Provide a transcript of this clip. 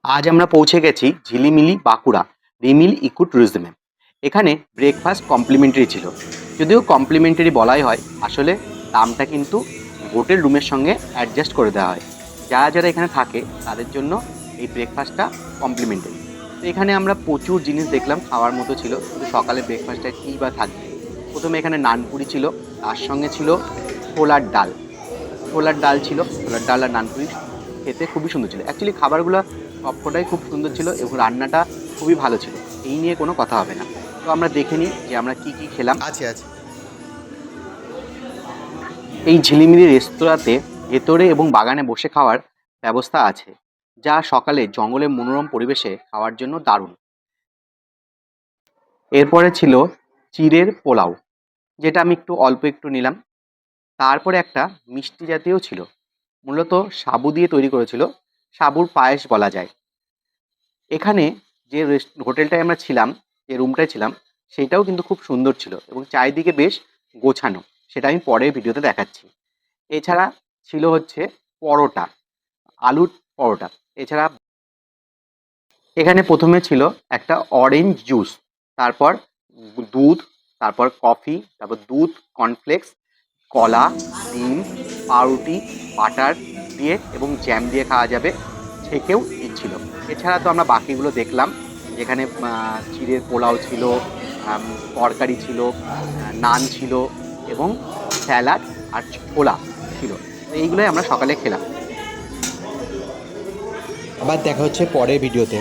আজ আমরা পৌঁছে গেছি ঝিলিমিলি বাঁকুড়া রিমিল ইকো ট্যুরিজমে। এখানে ব্রেকফাস্ট কমপ্লিমেন্টারি ছিল। যদিও কমপ্লিমেন্টারি বলাই হয়, আসলে দামটা কিন্তু হোটেল রুমের সঙ্গে অ্যাডজাস্ট করে দেওয়া হয়। যারা যারা এখানে থাকে তাদের জন্য এই ব্রেকফাস্টটা কমপ্লিমেন্টারি। তো এখানে আমরা প্রচুর জিনিস দেখলাম, খাওয়ার মতো ছিল। কিন্তু সকালে ব্রেকফাস্টে কী বা থাকবে। প্রথমে এখানে নানপুরি ছিল, তার সঙ্গে ছিল ছোলার ডাল। ছোলার ডাল ছিল, ছোলার ডাল আর নানপুরি খেতে খুবই সুন্দর ছিল। অ্যাকচুয়ালি খাবারগুলো সবকটাই খুব সুন্দর ছিল এবং রান্নাটা খুবই ভালো ছিল। এই নিয়ে কোনো কথা হবে না। তো আমরা দেখে নিই যে আমরা কী কী খেলাম। আছে আছে। এই ঝিলিমিলি রেস্তোরাঁতে ভেতরে এবং বাগানে বসে খাওয়ার ব্যবস্থা আছে, যা সকালে জঙ্গলের মনোরম পরিবেশে খাওয়ার জন্য দারুণ। এরপরে ছিল চিড়ের পোলাও, যেটা আমি একটু নিলাম। তারপরে একটা মিষ্টি জাতীয় ছিল, মূলত সাবু দিয়ে তৈরি করেছিল, সাবুর পায়েস বলা যায়। এখানে যে হোটেলটায় আমরা ছিলাম, যে রুমটায় ছিলাম, সেইটাও কিন্তু খুব সুন্দর ছিল এবং চারিদিকে বেশ গোছানো। সেটা আমি পরের ভিডিওতে দেখাচ্ছি। এছাড়া ছিল হচ্ছে পরোটা, আলুর পরোটা। এছাড়া এখানে প্রথমে ছিল একটা অরেঞ্জ জুস, তারপর দুধ, তারপর কফি, তারপর দুধ, কর্নফ্লেক্স, কলা, ডিম, পাউরুটি, বাটার দিয়ে এবং জ্যাম দিয়ে খাওয়া যাবে, ছেঁকেও দিচ্ছিল। এছাড়া তো আমরা বাকিগুলো দেখলাম, যেখানে চিড়ের পোলাও ছিল, তরকারি ছিল, নান ছিল এবং স্যালাড আর ছোলা ছিল। তো এইগুলোই আমরা সকালে খেলাম। আবার দেখা হচ্ছে পরের ভিডিওতে।